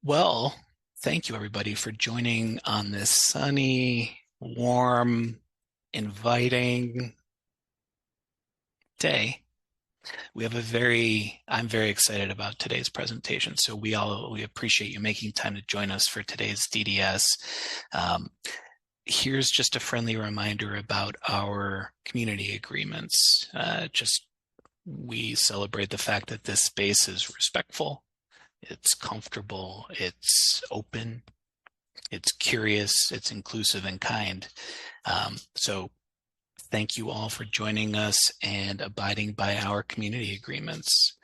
Well, thank you everybody for joining on this sunny, warm, inviting day. I'm very excited about today's presentation. So we appreciate you making time to join us for today's DDS. Here's just a friendly reminder about our community agreements. We celebrate the fact that this space is respectful, it's comfortable, it's open, it's curious, it's inclusive and kind. So thank you all for joining us and abiding by our community agreements.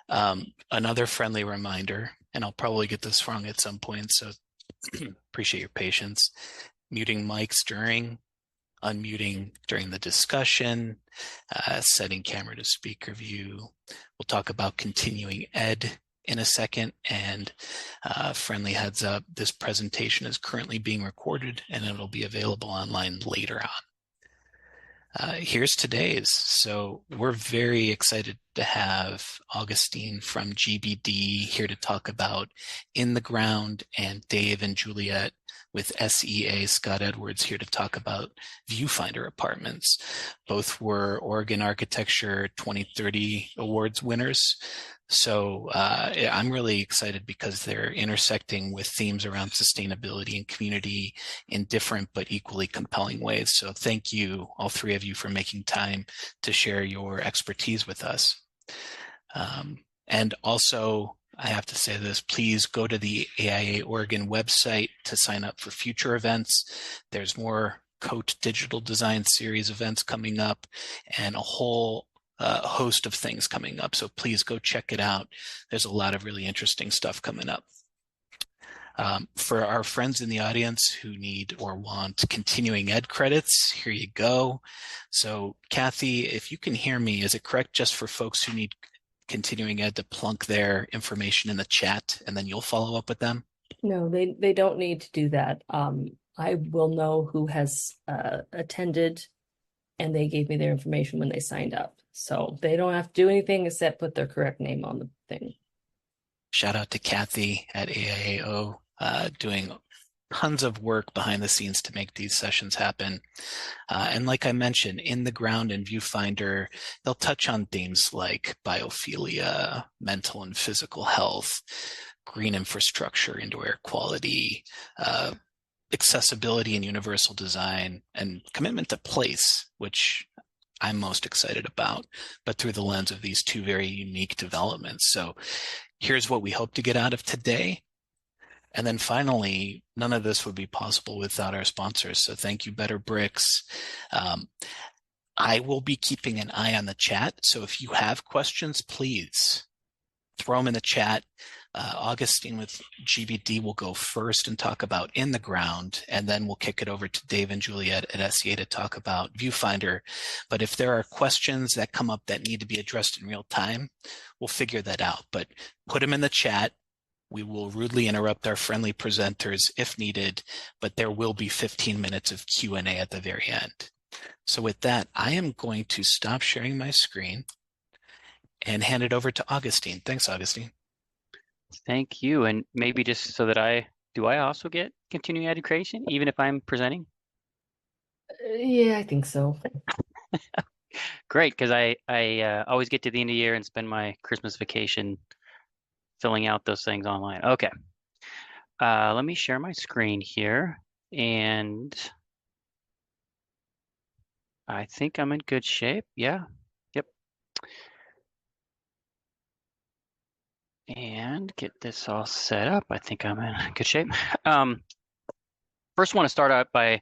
Another friendly reminder, and I'll probably get this wrong at some point, so appreciate your patience. Muting mics unmuting during the discussion, setting camera to speaker view. We'll talk about continuing ed in a second, and friendly heads up, this presentation is currently being recorded and it'll be available online later on. Here's today's. So we're very excited to have Augustine from GBD here to talk about In the Ground, and Dave and Juliet with SEA Scott Edwards here to talk about Viewfinder Apartments. Both were Oregon Architecture 2030 Awards winners. So I'm really excited because they're intersecting with themes around sustainability and community in different but equally compelling ways. So thank you, all three of you, for making time to share your expertise with us. And also, I have to say this, please go to the AIA Oregon website to sign up for future events. There's more COTE Digital Design Series events coming up and a whole host of things coming up. So please go check it out. There's a lot of really interesting stuff coming up. For our friends in the audience who need or want continuing ed credits, here you go. So Kathy, if you can hear me, is it correct just for folks who need continuing ed to plunk their information in the chat and then you'll follow up with them? No, they don't need to do that. I will know who has attended, and they gave me their information when they signed up. So they don't have to do anything except put their correct name on the thing. Shout out to Kathy at AIAO, doing tons of work behind the scenes to make these sessions happen. And like I mentioned, In the Ground and Viewfinder, they'll touch on themes like biophilia, mental and physical health, green infrastructure, indoor air quality, accessibility and universal design, and commitment to place, which I'm most excited about, but through the lens of these two very unique developments. So here's what we hope to get out of today. And then finally, none of this would be possible without our sponsors. So thank you, Better Bricks. I will be keeping an eye on the chat. So if you have questions, please throw them in the chat. Augustine with GBD will go first and talk about In the Ground, and then we'll kick it over to Dave and Juliet at SEA to talk about Viewfinder. But if there are questions that come up that need to be addressed in real time, we'll figure that out. But put them in the chat. We will rudely interrupt our friendly presenters if needed, but there will be 15 minutes of Q&A at the very end. So with that, I am going to stop sharing my screen and hand it over to Augustine. Thanks, Augustine. Thank you. And maybe just so that I also get continuing education, even if I'm presenting? Yeah, I think so. Great, because I always get to the end of the year and spend my Christmas vacation filling out those things online. Okay. Let me share my screen here. And I think I'm in good shape. Yeah. Yep. And get this all set up. I think I'm in good shape. First, want to start out by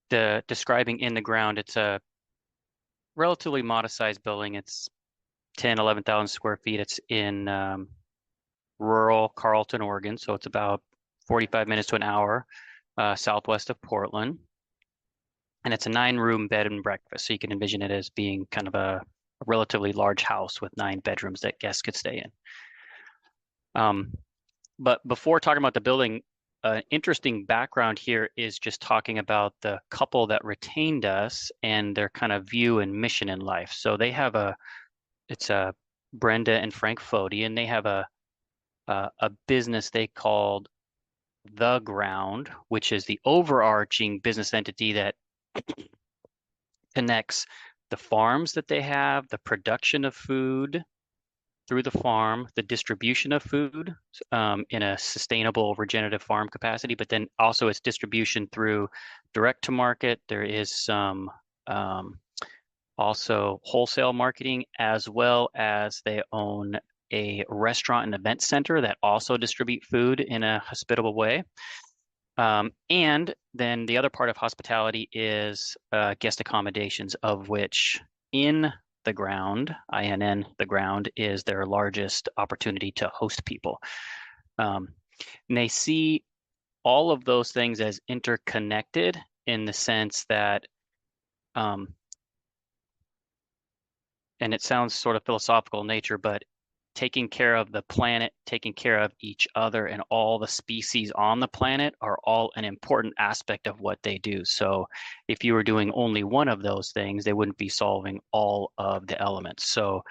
describing In the Ground. It's a relatively modest sized building. It's 11,000 square feet. It's in rural Carlton, Oregon. So it's about 45 minutes to an hour southwest of Portland. And it's a 9-room bed and breakfast. So you can envision it as being kind of a relatively large house with 9 bedrooms that guests could stay in. But before talking about the building, interesting background here is just talking about the couple that retained us and their kind of view and mission in life. So they have it's Brenda and Frank Fody, and they have a a business they called The Ground, which is the overarching business entity that connects the farms that they have, the production of food through the farm, the distribution of food in a sustainable regenerative farm capacity, but then also its distribution through direct to market. There is some also wholesale marketing, as well as they own a restaurant and event center that also distribute food in a hospitable way. And then the other part of hospitality is guest accommodations, of which in the Ground, INN, the Ground, is their largest opportunity to host people. And they see all of those things as interconnected in the sense that, and it sounds sort of philosophical in nature, but taking care of the planet, taking care of each other and all the species on the planet are all an important aspect of what they do. So if you were doing only one of those things, they wouldn't be solving all of the elements. So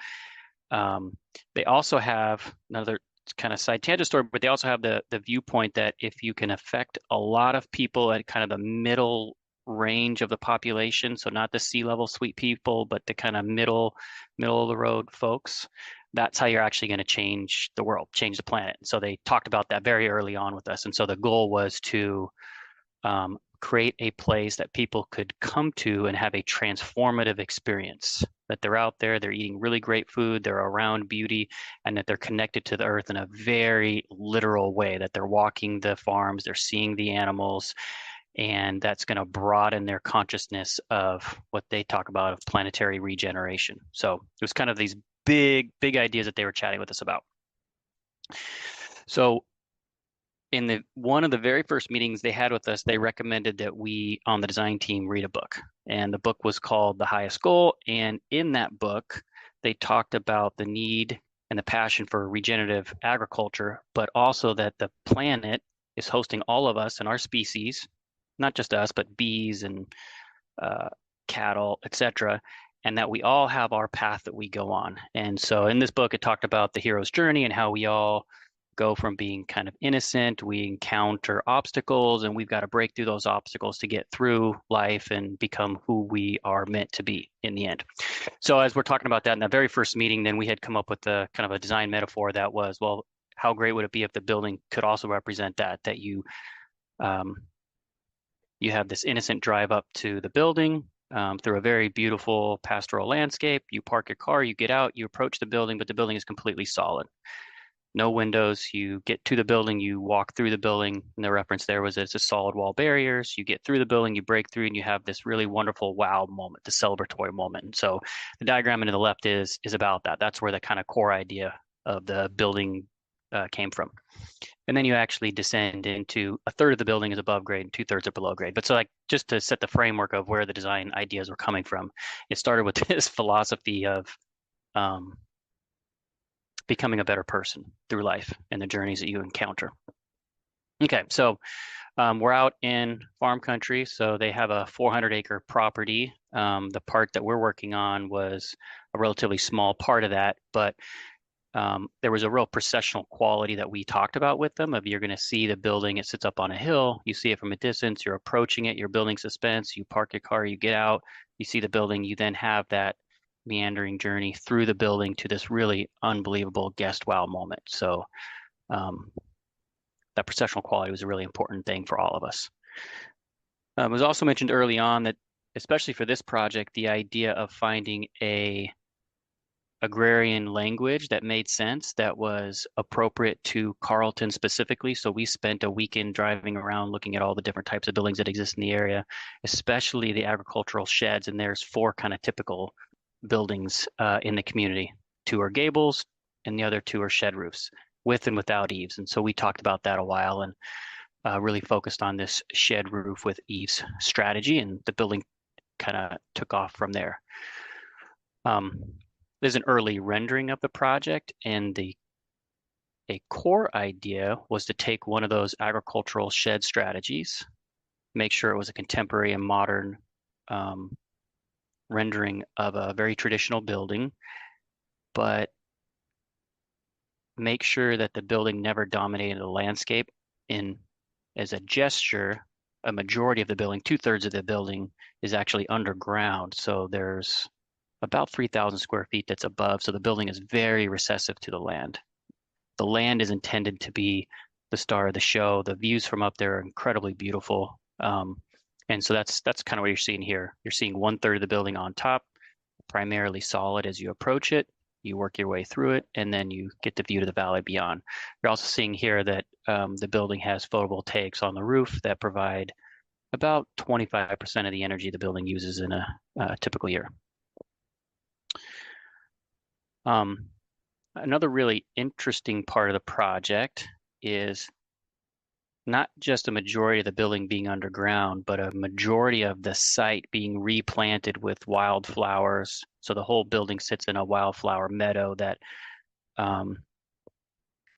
they also have another kind of side tangent story, but they also have the viewpoint that if you can affect a lot of people at kind of the middle range of the population, so not the C-level sweet people, but the kind of middle of the road folks, that's how you're actually going to change the world, change the planet. So they talked about that very early on with us. And so the goal was to create a place that people could come to and have a transformative experience, that they're out there, they're eating really great food, they're around beauty, and that they're connected to the earth in a very literal way, that they're walking the farms, they're seeing the animals, and that's going to broaden their consciousness of what they talk about of planetary regeneration. So it was kind of these big ideas that they were chatting with us about. So in one of the very first meetings they had with us, they recommended that we on the design team read a book. And the book was called The Highest Goal. And in that book, they talked about the need and the passion for regenerative agriculture, but also that the planet is hosting all of us and our species, not just us, but bees and cattle, etc., and that we all have our path that we go on. And so in this book, it talked about the hero's journey and how we all go from being kind of innocent, we encounter obstacles, and we've got to break through those obstacles to get through life and become who we are meant to be in the end. So as we're talking about that in that very first meeting, then we had come up with a kind of a design metaphor that was, well, how great would it be if the building could also represent that you have this innocent drive up to the building, through a very beautiful pastoral landscape. You park your car, you get out, you approach the building, but the building is completely solid. No windows. You get to the building, you walk through the building, and the reference there was it's a solid wall barriers. You get through the building, you break through, and you have this really wonderful wow moment, the celebratory moment. And so the diagram to the left is about that. That's where the kind of core idea of the building came from. And then you actually descend into a third of the building is above grade and 2/3 are below grade. But so like just to set the framework of where the design ideas were coming from, it started with this philosophy of becoming a better person through life and the journeys that you encounter. Okay, so we're out in farm country, so they have a 400-acre property. The part that we're working on was a relatively small part of that, but there was a real processional quality that we talked about with them of you're going to see the building, it sits up on a hill, you see it from a distance, you're approaching it, you're building suspense, you park your car, you get out, you see the building, you then have that meandering journey through the building to this really unbelievable guest wow moment. So that processional quality was a really important thing for all of us. It was also mentioned early on that, especially for this project, the idea of finding a agrarian language that made sense, that was appropriate to Carlton specifically. So we spent a weekend driving around looking at all the different types of buildings that exist in the area, especially the agricultural sheds. And there's 4 kind of typical buildings in the community. 2 are gables and the other 2 are shed roofs with and without eaves. And so we talked about that a while and really focused on this shed roof with eaves strategy, and the building kind of took off from there. There's an early rendering of the project, and a core idea was to take one of those agricultural shed strategies, make sure it was a contemporary and modern rendering of a very traditional building, but make sure that the building never dominated the landscape. As a gesture, a majority of the building, 2/3 of the building is actually underground. So there's about 3,000 square feet that's above. So the building is very recessive to the land. The land is intended to be the star of the show. The views from up there are incredibly beautiful. And so that's kind of what you're seeing here. You're seeing 1/3 of the building on top, primarily solid as you approach it. You work your way through it, and then you get the view to the valley beyond. You're also seeing here that the building has photovoltaics on the roof that provide about 25% of the energy the building uses in a typical year. Another really interesting part of the project is not just a majority of the building being underground, but a majority of the site being replanted with wildflowers. So the whole building sits in a wildflower meadow that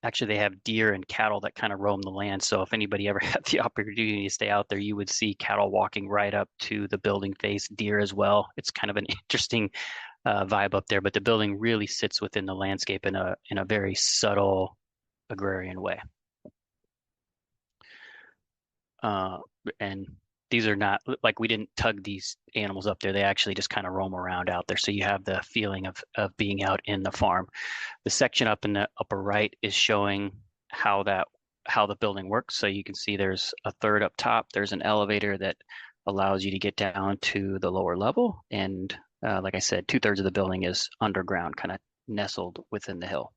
actually they have deer and cattle that kind of roam the land. So if anybody ever had the opportunity to stay out there, you would see cattle walking right up to the building face, deer as well. It's kind of an interesting vibe up there, but the building really sits within the landscape in a very subtle agrarian way. And these are not like we didn't tug these animals up there. They actually just kind of roam around out there. So you have the feeling of being out in the farm. The section up in the upper right is showing how the building works. So you can see there's a third up top. There's an elevator that allows you to get down to the lower level. And like I said, 2/3 of the building is underground, kind of nestled within the hill.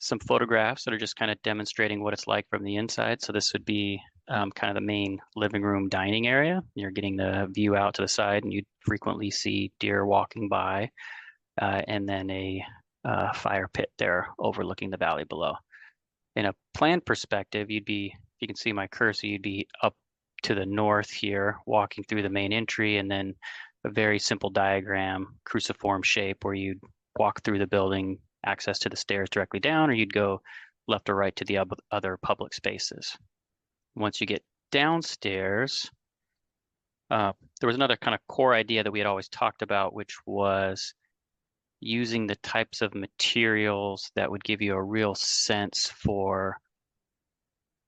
Some photographs that are just kind of demonstrating what it's like from the inside. So this would be kind of the main living room dining area. You're getting the view out to the side, and you'd frequently see deer walking by, and then a fire pit there overlooking the valley below. In a plan perspective, you'd be, if you can see my cursor, you'd be up to the north here, walking through the main entry, and then a very simple diagram, cruciform shape, where you'd walk through the building, access to the stairs directly down, or you'd go left or right to the other public spaces. Once you get downstairs, there was another kind of core idea that we had always talked about, which was using the types of materials that would give you a real sense for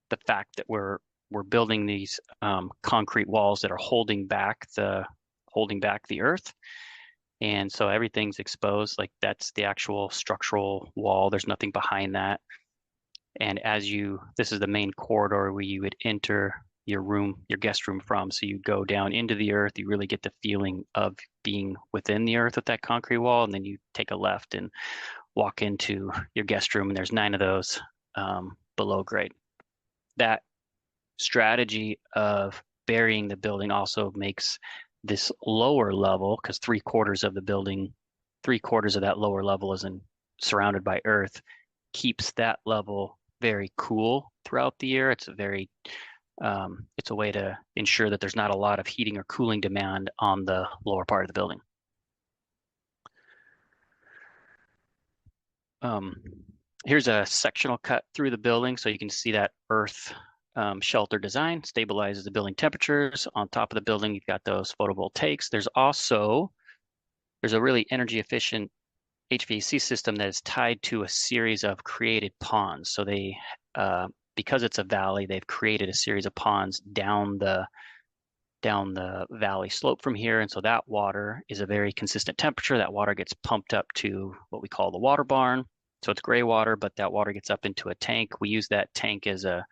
the fact that we're building these concrete walls that are holding back the earth. And so everything's exposed, like that's the actual structural wall. There's nothing behind that. And this is the main corridor where you would enter your guest room from. So you go down into the earth, you really get the feeling of being within the earth with that concrete wall. And then you take a left and walk into your guest room, and there's 9 of those below grade. That strategy of burying the building also makes this lower level, because 3/4 of the building, 3/4 of that lower level is surrounded by earth, keeps that level very cool throughout the year. It's a way to ensure that there's not a lot of heating or cooling demand on the lower part of the building. Here's a sectional cut through the building, so you can see that earth shelter design stabilizes the building temperatures. On top of the building, you've got those photovoltaics. There's a really energy efficient HVAC system that is tied to a series of created ponds. So they, because it's a valley, they've created a series of ponds down the valley slope from here. And so that water is a very consistent temperature. That water gets pumped up to what we call the water barn. So it's gray water, but that water gets up into a tank. We use that tank as a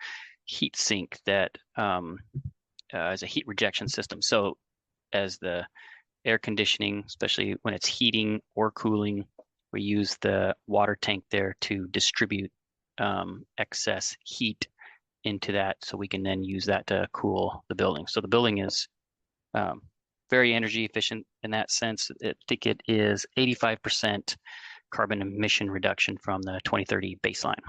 heat sink that as a heat rejection system. So as the air conditioning, especially when it's heating or cooling, we use the water tank there to distribute excess heat into that, so we can then use that to cool the building. So the building is very energy efficient in that sense. I think it is 85% carbon emission reduction from the 2030 baseline.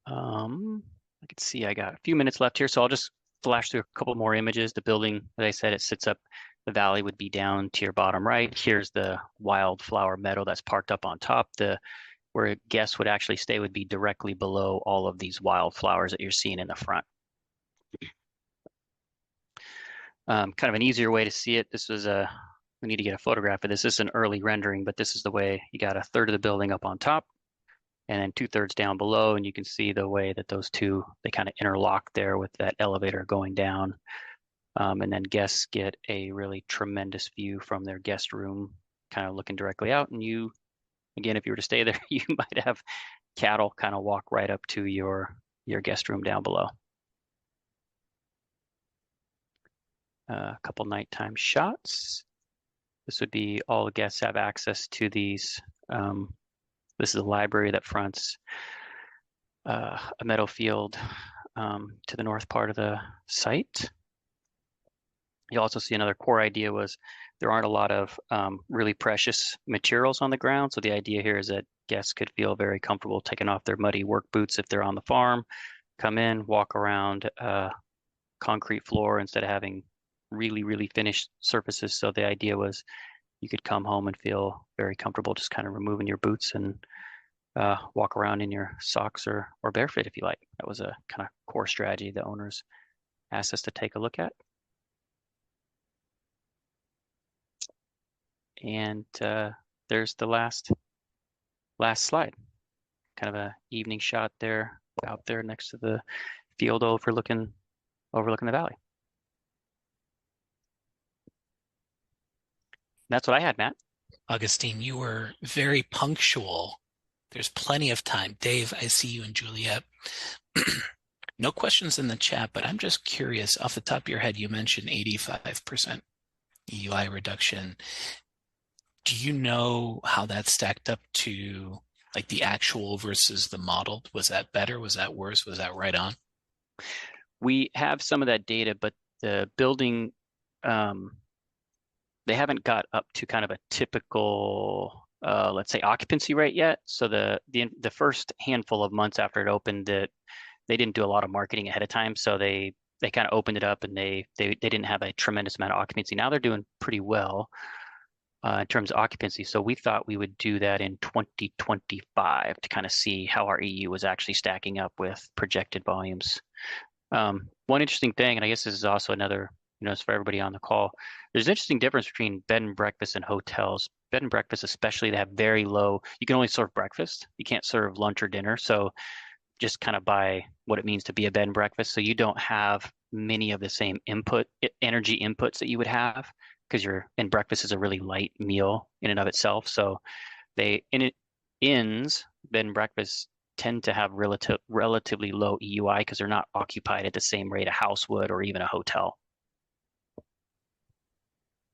I can see I got a few minutes left here, so I'll just flash through a couple more images. The building, as I said, it sits up, the valley would be down to your bottom right. Here's the wildflower meadow that's parked up on top. Where a guest would actually stay would be directly below all of these wildflowers that you're seeing in the front. Kind of an easier way to see it. This was a we need to get a photograph of this. This is an early rendering, but this is the way you got a third of the building up on top and then 2/3 down below. And you can see the way that those two, they kind of interlock there with that elevator going down. And then guests get a really tremendous view from their guest room, kind of looking directly out. And you, again, if you were to stay there, you might have cattle kind of walk right up to your guest room down below. A couple nighttime shots. This would be all guests have access to these. This is a library that fronts a meadow field to the north part of the site. You'll also see another core idea was there aren't a lot of really precious materials on the ground. So the idea here is that guests could feel very comfortable taking off their muddy work boots if they're on the farm, come in, walk around a concrete floor instead of having really, really finished surfaces. So the idea was you could come home and feel very comfortable just kind of removing your boots and walk around in your socks or barefoot if you like. That was a kind of core strategy the owners asked us to take a look at. And there's the last slide. Kind of a evening shot there, out there next to the field overlooking the valley. That's what I had, Matt. Augustine, you were very punctual. There's plenty of time. Dave, I see you and Juliet. No questions in the chat, but I'm just curious, off the top of your head, you mentioned 85% EUI reduction. Do you know how that stacked up to like the actual versus the modeled? Was that better? Was that worse? Was that right on? We have some of that data, but the building, they haven't got up to kind of a typical, let's say, occupancy rate yet. So the first handful of months after it opened, they didn't do a lot of marketing ahead of time. So they kind of opened it up and they didn't have a tremendous amount of occupancy. Now they're doing pretty well in terms of occupancy. So we thought we would do that in 2025 to kind of see how our EU was actually stacking up with projected volumes. One interesting thing, and I guess this is also another, it's for everybody on the call. There's an interesting difference between bed and breakfast and hotels. Bed and breakfast, especially, they have very low, you can only serve breakfast. You can't serve lunch or dinner. So just kind of by what it means to be a bed and breakfast. So you don't have many of the same energy inputs that you would have because breakfast is a really light meal in and of itself. So inns, bed and breakfast, tend to have relatively low EUI because they're not occupied at the same rate a house would or even a hotel.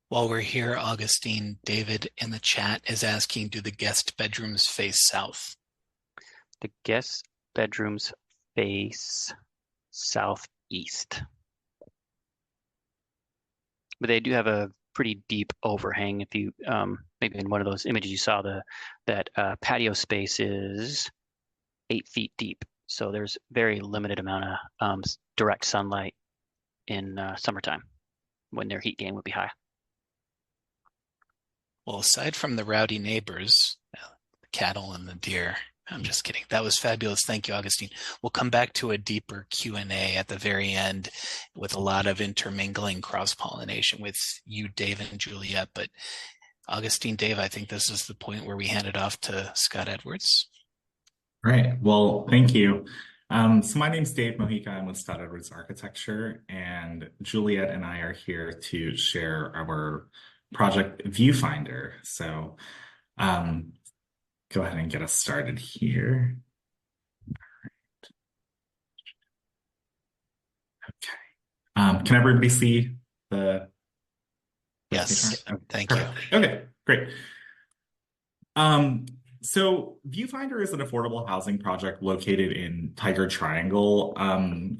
While we're here, Augustine, David in the chat is asking, do the guest bedrooms face south? The guest bedrooms face southeast. But they do have a pretty deep overhang. If you, maybe in one of those images you saw, that patio space is 8 feet deep. So there's very limited amount of direct sunlight in summertime when their heat gain would be high. Well, aside from the rowdy neighbors, the cattle and the deer, I'm just kidding. That was fabulous. Thank you, Augustine. We'll come back to a deeper Q&A at the very end with a lot of intermingling cross-pollination with you, Dave, and Juliet. But Augustine, Dave, I think this is the point where we hand it off to Scott Edwards. Right. Well, thank you. So my name's Dave Mojica. I'm with Scott Edwards Architecture, and Juliet and I are here to share our project Viewfinder. So go ahead and get us started here. Okay. Can everybody see the? Yes. Okay. Thank you. Okay, great. So Viewfinder is an affordable housing project located in Tigard Triangle.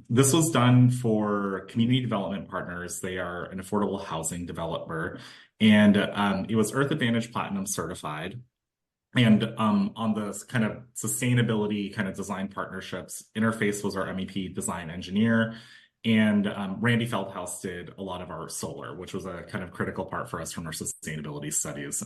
This was done for Community Development Partners. They are an affordable housing developer, and it was Earth Advantage Platinum certified. And on the kind of sustainability kind of design partnerships, Interface was our MEP design engineer, and Randy Feldhaus did a lot of our solar, which was a kind of critical part for us from our sustainability studies.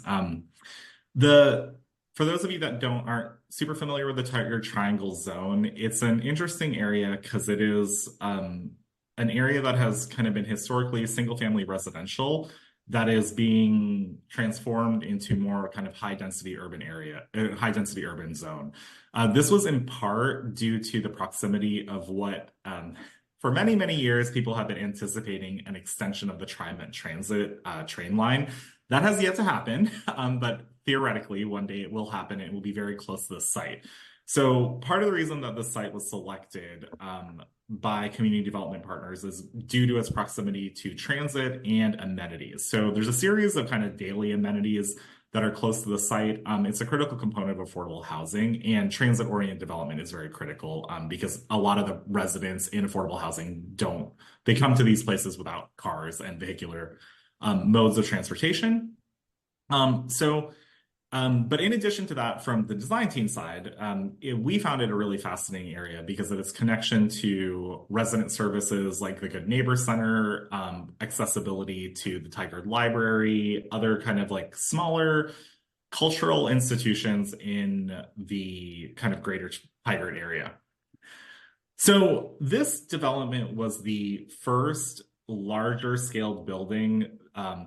For those of you that aren't super familiar with the Tigard Triangle zone, it's an interesting area because it is an area that has kind of been historically single-family residential, that is being transformed into more kind of high density urban zone. This was in part due to the proximity of what, for many, many years, people have been anticipating an extension of the TriMet Transit train line. That has yet to happen, but theoretically, one day it will happen and it will be very close to the site. So part of the reason that the site was selected by community development partners is due to its proximity to transit and amenities. So there's a series of kind of daily amenities that are close to the site. It's a critical component of affordable housing, and transit-oriented development is very critical because a lot of the residents in affordable housing they come to these places without cars and vehicular modes of transportation. But in addition to that, from the design team side, we found it a really fascinating area because of its connection to resident services like the Good Neighbor Center, accessibility to the Tigard Library, other kind of like smaller cultural institutions in the kind of greater Tigard area. So this development was the first larger scaled building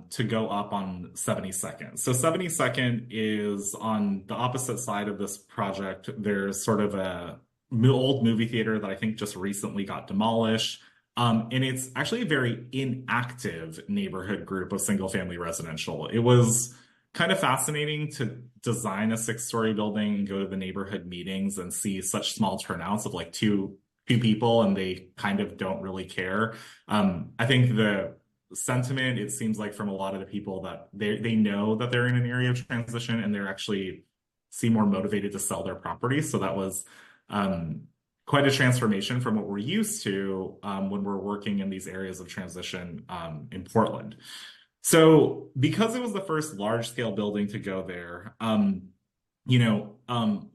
to go up on 72nd. So 72nd is on the opposite side of this project. There's sort of a old movie theater that I think just recently got demolished. And it's actually a very inactive neighborhood group of single family residential. It was kind of fascinating to design a 6-story building and go to the neighborhood meetings and see such small turnouts of like two people, and they kind of don't really care. I think the sentiment, it seems like from a lot of the people, that they know that they're in an area of transition and they're actually seem more motivated to sell their property. So that was quite a transformation from what we're used to when we're working in these areas of transition in Portland. So because it was the first large scale building to go there, on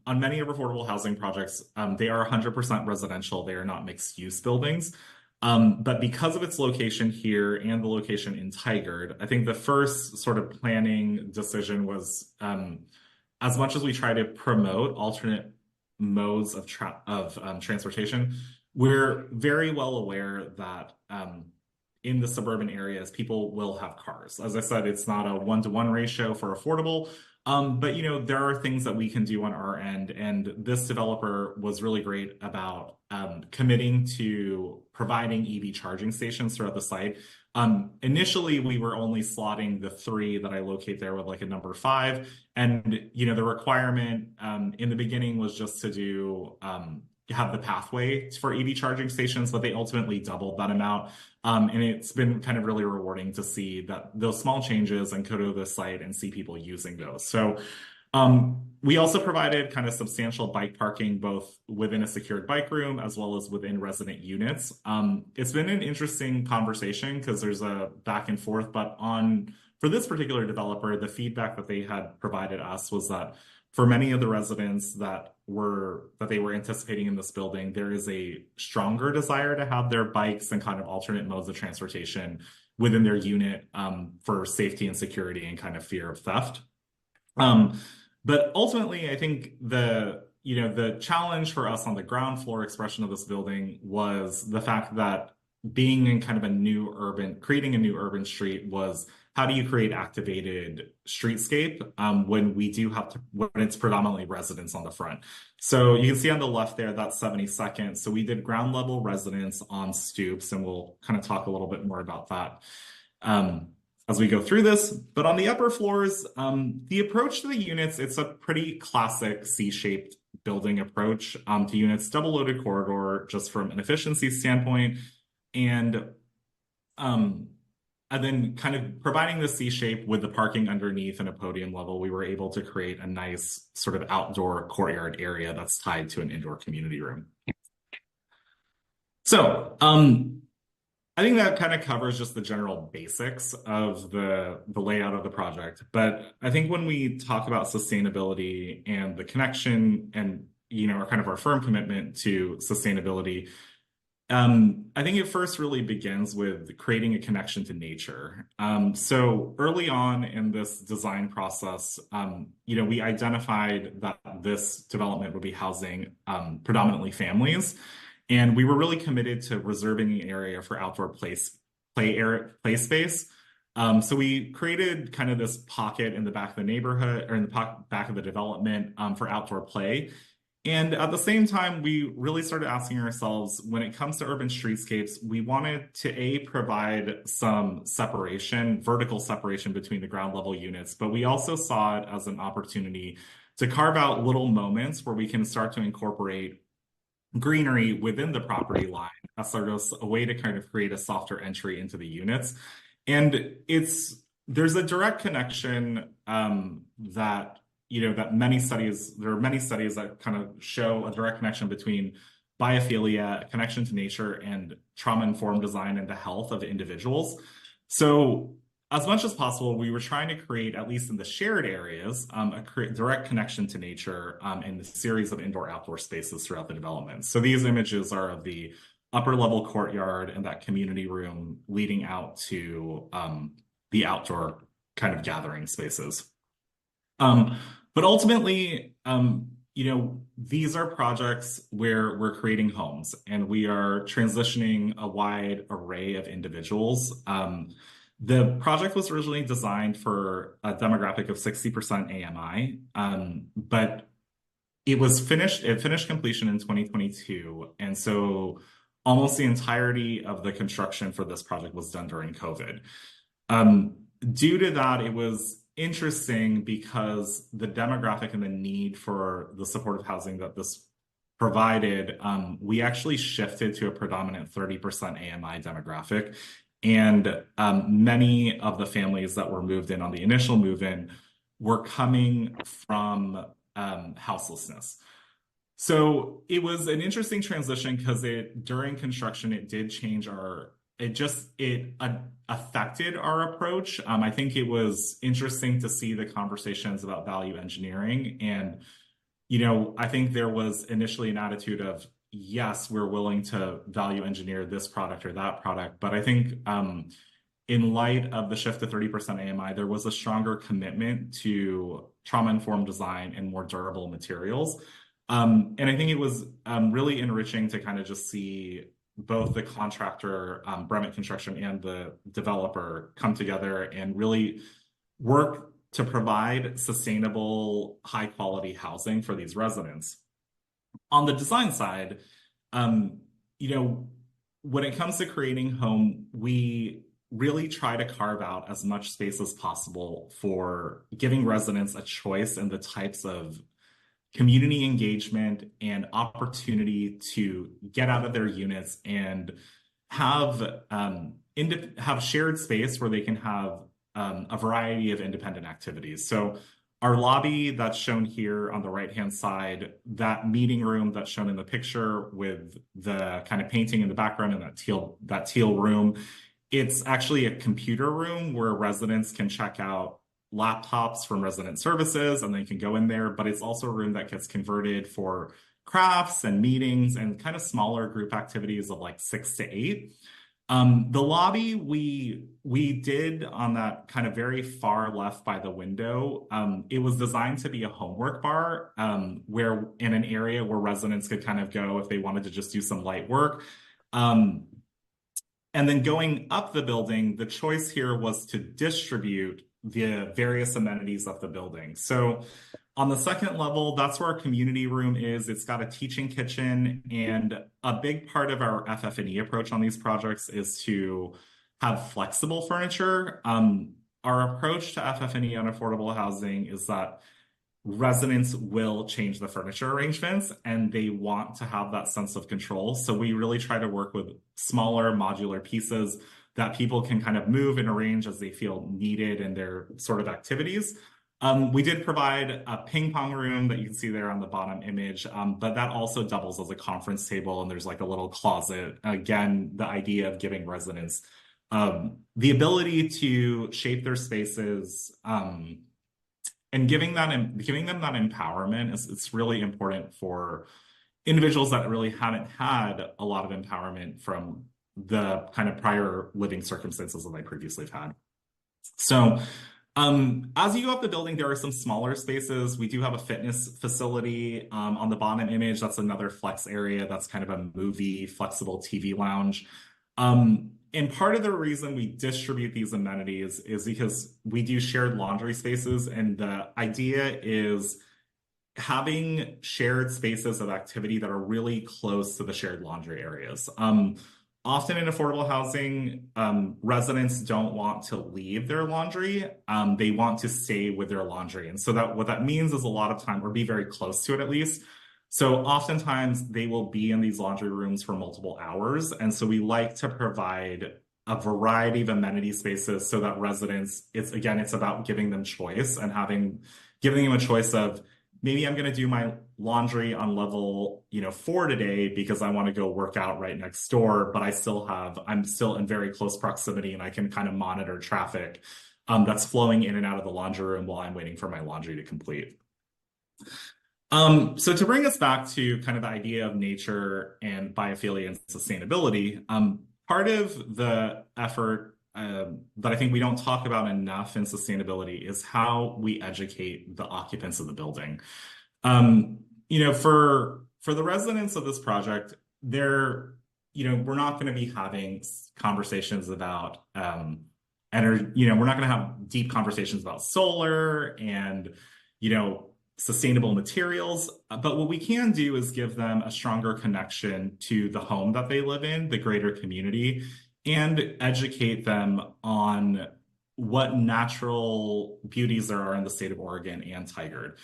many of affordable housing projects, they are 100% residential. They are not mixed use buildings. But because of its location here and the location in Tigard, I think the first sort of planning decision was, as much as we try to promote alternate modes of transportation, we're very well aware that in the suburban areas, people will have cars. As I said, it's not a 1-to-1 ratio for affordable. But there are things that we can do on our end, and this developer was really great about committing to providing EV charging stations throughout the site. Initially, we were only slotting the 3 that I locate there with like a number 5, and the requirement in the beginning was just to have the pathway for EV charging stations, but they ultimately doubled that amount. And it's been kind of really rewarding to see that those small changes and go to the site and see people using those. So we also provided kind of substantial bike parking, both within a secured bike room as well as within resident units. It's been an interesting conversation because there's a back and forth, but for this particular developer, the feedback that they had provided us was that for many of the residents that they were anticipating in this building, there is a stronger desire to have their bikes and kind of alternate modes of transportation within their unit for safety and security and kind of fear of theft. But ultimately, I think the challenge for us on the ground floor expression of this building was the fact that being in kind of creating a new urban street was, how do you create activated streetscape when it's predominantly residents on the front? So you can see on the left there, that's 72nd. So we did ground level residence on stoops, and we'll kind of talk a little bit more about that as we go through this. But on the upper floors, the approach to the units, it's a pretty classic C-shaped building approach to units, double loaded corridor, just from an efficiency standpoint. And then kind of providing the C shape with the parking underneath and a podium level, we were able to create a nice sort of outdoor courtyard area that's tied to an indoor community room. So I think that kind of covers just the general basics of the layout of the project. But I think when we talk about sustainability and the connection and, our firm commitment to sustainability, I think it first really begins with creating a connection to nature. So early on in this design process, we identified that this development would be housing predominantly families, and we were really committed to reserving an area for outdoor play space. So we created kind of this pocket in the back of the neighborhood or in the back of the development for outdoor play. And at the same time, we really started asking ourselves, when it comes to urban streetscapes, we wanted to provide some separation, vertical separation between the ground level units, but we also saw it as an opportunity to carve out little moments where we can start to incorporate greenery within the property line as sort of a way to kind of create a softer entry into the units. And there's a direct connection that there are many studies that kind of show a direct connection between biophilia, connection to nature, and trauma-informed design and the health of individuals. So as much as possible, we were trying to create, at least in the shared areas, a direct connection to nature in the series of indoor-outdoor spaces throughout the development. So these images are of the upper level courtyard and that community room leading out to the outdoor kind of gathering spaces. But ultimately, these are projects where we're creating homes and we are transitioning a wide array of individuals. The project was originally designed for a demographic of 60% AMI, but it finished completion in 2022. And so almost the entirety of the construction for this project was done during COVID. Due to that, it was interesting because the demographic and the need for the supportive housing that this provided, we actually shifted to a predominant 30% AMI demographic. And many of the families that were moved in on the initial move-in were coming from houselessness. So it was an interesting transition because during construction, it did change it affected our approach. I think it was interesting to see the conversations about value engineering. And, I think there was initially an attitude of, yes, we're willing to value engineer this product or that product. But I think in light of the shift to 30% AMI, there was a stronger commitment to trauma-informed design and more durable materials. And I think it was really enriching to kind of just see both the contractor, Bremit Construction, and the developer come together and really work to provide sustainable, high-quality housing for these residents. On the design side, when it comes to creating home, we really try to carve out as much space as possible for giving residents a choice in the types of community engagement and opportunity to get out of their units and have shared space where they can have a variety of independent activities. So our lobby that's shown here on the right-hand side, that meeting room that's shown in the picture with the kind of painting in the background and that teal room, it's actually a computer room where residents can check out laptops from resident services and they can go in there, but it's also a room that gets converted for crafts and meetings and kind of smaller group activities of like 6 to 8. The lobby we did on that kind of very far left by the window, it was designed to be a homework bar where in an area where residents could kind of go if they wanted to just do some light work. And then going up the building, the choice here was to distribute the various amenities of the building. So on the second level, that's where our community room is. It's got a teaching kitchen, and a big part of our FF&E approach on these projects is to have flexible furniture. Our approach to FF&E on affordable housing is that residents will change the furniture arrangements and they want to have that sense of control. So we really try to work with smaller modular pieces that people can kind of move and arrange as they feel needed in their sort of activities. We did provide a ping pong room that you can see there on the bottom image, but that also doubles as a conference table, and there's like a little closet. Again, the idea of giving residents the ability to shape their spaces and giving them that empowerment it's really important for individuals that really haven't had a lot of empowerment from the kind of prior living circumstances that they previously have had. So as you go up the building, there are some smaller spaces. We do have a fitness facility on the bottom image. That's another flex area. That's kind of a movie flexible TV lounge. And part of the reason we distribute these amenities is because we do shared laundry spaces, and the idea is having shared spaces of activity that are really close to the shared laundry areas. Often in affordable housing, residents don't want to leave their laundry. They want to stay with their laundry. And so that what that means is a lot of time, or be very close to it at least. So oftentimes they will be in these laundry rooms for multiple hours. And so we like to provide a variety of amenity spaces so that residents, it's about giving them choice and giving them a choice of, maybe I'm going to do my laundry on level, 4 today because I want to go work out right next door, but I'm still in very close proximity and I can kind of monitor traffic that's flowing in and out of the laundry room while I'm waiting for my laundry to complete. So to bring us back to kind of the idea of nature and biophilia and sustainability, part of the effort that I think we don't talk about enough in sustainability is how we educate the occupants of the building. For the residents of this project, we're not going to be having conversations about energy. We're not going to have deep conversations about solar and sustainable materials. But what we can do is give them a stronger connection to the home that they live in, the greater community, and educate them on what natural beauties there are in the state of Oregon and Tigard.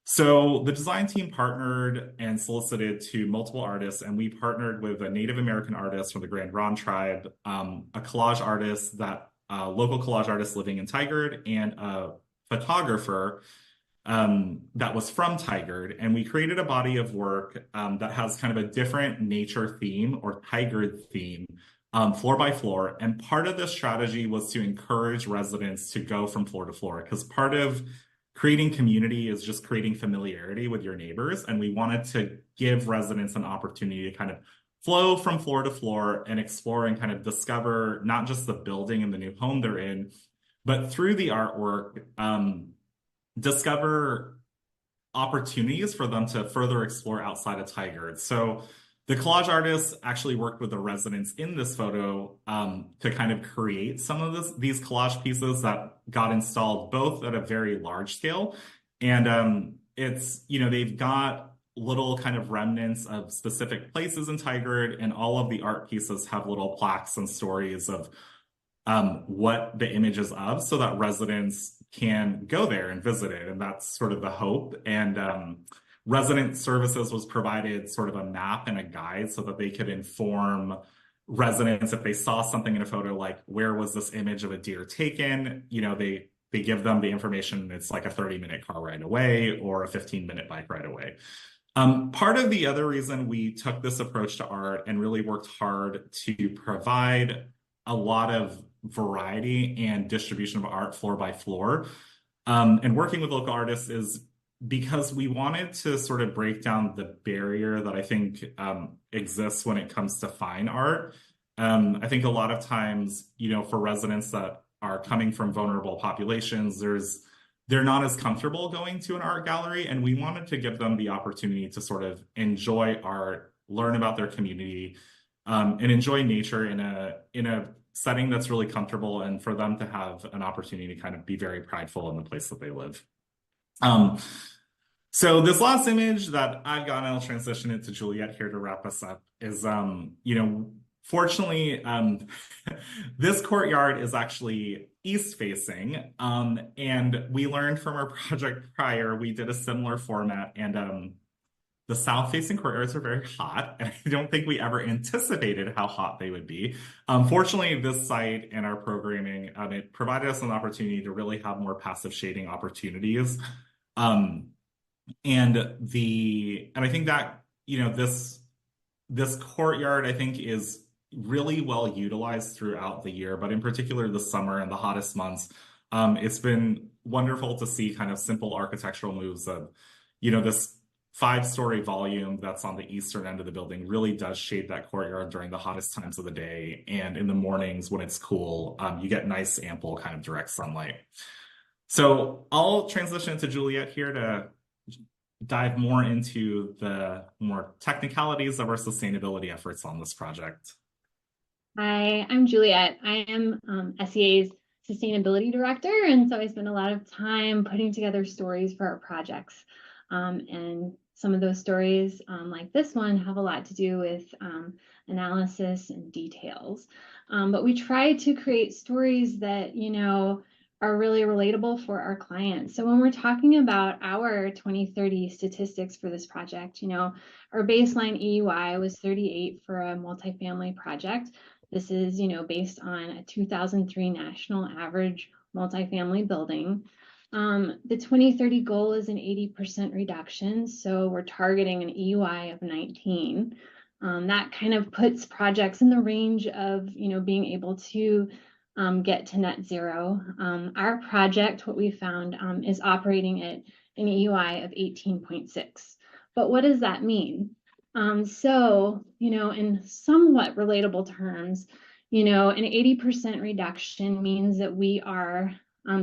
So the design team partnered and solicited to multiple artists, and we partnered with a Native American artist from the Grand Ronde tribe, a collage artist, local collage artist living in Tigard, and a photographer that was from Tigard. And we created a body of work that has kind of a different nature theme or Tigard theme, floor by floor. And part of this strategy was to encourage residents to go from floor to floor, because part of creating community is just creating familiarity with your neighbors. And we wanted to give residents an opportunity to kind of flow from floor to floor and explore and kind of discover not just the building and the new home they're in, but through the artwork, discover opportunities for them to further explore outside of Tigard. So the collage artists actually worked with the residents in this photo to kind of create some of these collage pieces that got installed both at a very large scale. And they've got little kind of remnants of specific places in Tigard, and all of the art pieces have little plaques and stories of what the image is of, so that residents can go there and visit it. And that's sort of the hope. And resident services was provided sort of a map and a guide so that they could inform residents if they saw something in a photo, like where was this image of a deer taken, they give them the information. It's like a 30-minute car ride away or a 15-minute bike ride away. Part of the other reason we took this approach to art and really worked hard to provide a lot of variety and distribution of art floor by floor, and working with local artists, is because we wanted to sort of break down the barrier that I think exists when it comes to fine art. I think a lot of times, for residents that are coming from vulnerable populations, they're not as comfortable going to an art gallery, and we wanted to give them the opportunity to sort of enjoy art, learn about their community, and enjoy nature in a setting that's really comfortable, and for them to have an opportunity to kind of be very prideful in the place that they live. So this last image that I've got, and I'll transition it to Juliet here to wrap us up, is, fortunately, this courtyard is actually east facing. And we learned from our project prior, we did a similar format, and the south facing courtyards are very hot. And I don't think we ever anticipated how hot they would be. Fortunately, this site and our programming, it provided us an opportunity to really have more passive shading opportunities. And I think that, this courtyard, I think, is really well utilized throughout the year, but in particular the summer and the hottest months. It's been wonderful to see kind of simple architectural moves of, this 5-story volume that's on the eastern end of the building really does shade that courtyard during the hottest times of the day. And in the mornings when it's cool, you get nice, ample kind of direct sunlight. So I'll transition to Juliet here to dive more into the more technicalities of our sustainability efforts on this project. Hi, I'm Juliet. I am SEA's sustainability director, and so I spend a lot of time putting together stories for our projects. And some of those stories, like this one, have a lot to do with analysis and details. But we try to create stories that, are really relatable for our clients. So when we're talking about our 2030 statistics for this project, our baseline EUI was 38 for a multifamily project. This is, based on a 2003 national average multifamily building. The 2030 goal is an 80% reduction, so we're targeting an EUI of 19. That kind of puts projects in the range of, being able to get to net zero. Our project, what we found, is operating at an EUI of 18.6. But what does that mean? So, in somewhat relatable terms, an 80% reduction means that we are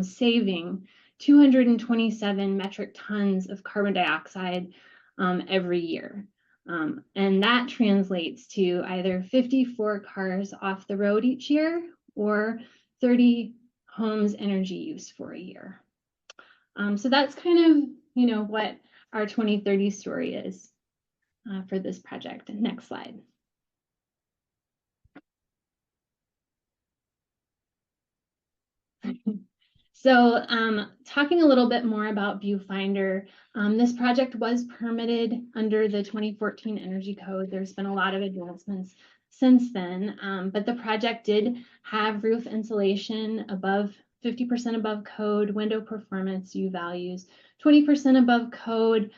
saving 227 metric tons of carbon dioxide every year. And that translates to either 54 cars off the road each year or 30 homes energy use for a year. So that's kind of, what our 2030 story is for this project. Next slide. So talking a little bit more about Viewfinder, this project was permitted under the 2014 Energy Code. There's been a lot of advancements since then, but the project did have roof insulation above 50% above code, window performance, U values, 20% above code.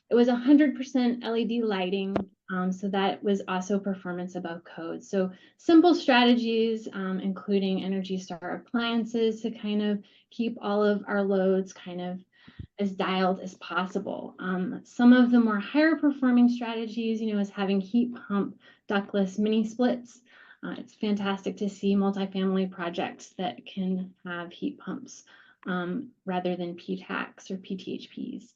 It was 100% LED lighting, so that was also performance above code. So simple strategies, including Energy Star appliances to kind of keep all of our loads kind of as dialed as possible. Some of the more higher performing strategies, is having heat pump ductless mini splits. It's fantastic to see multifamily projects that can have heat pumps rather than PTACs or PTHPs.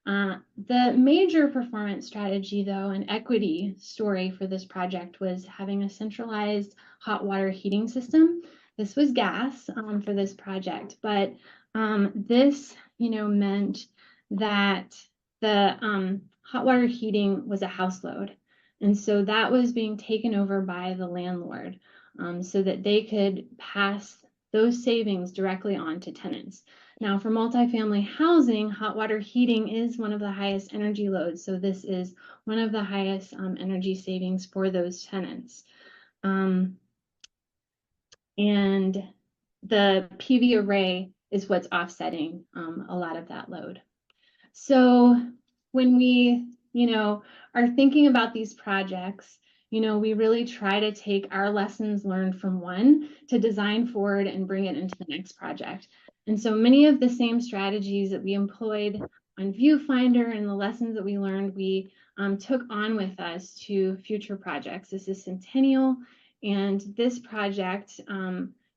The major performance strategy, though, and equity story for this project was having a centralized hot water heating system. This was gas for this project, but this, meant that the hot water heating was a house load. And so that was being taken over by the landlord so that they could pass those savings directly on to tenants. Now, for multifamily housing, hot water heating is one of the highest energy loads. So this is one of the highest energy savings for those tenants. And the PV array is what's offsetting a lot of that load. So when we, are thinking about these projects, we really try to take our lessons learned from one to design forward and bring it into the next project. And so many of the same strategies that we employed on Viewfinder and the lessons that we learned, we took on with us to future projects. This is Centennial, and this project,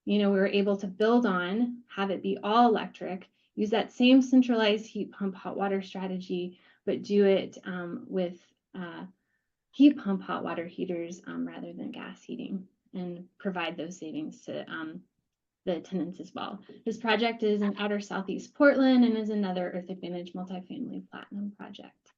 we were able to build on, have it be all electric, use that same centralized heat pump hot water strategy, but do it with heat pump hot water heaters rather than gas heating, and provide those savings to the tenants as well. This project is in outer Southeast Portland and is another Earth Advantage multifamily platinum project.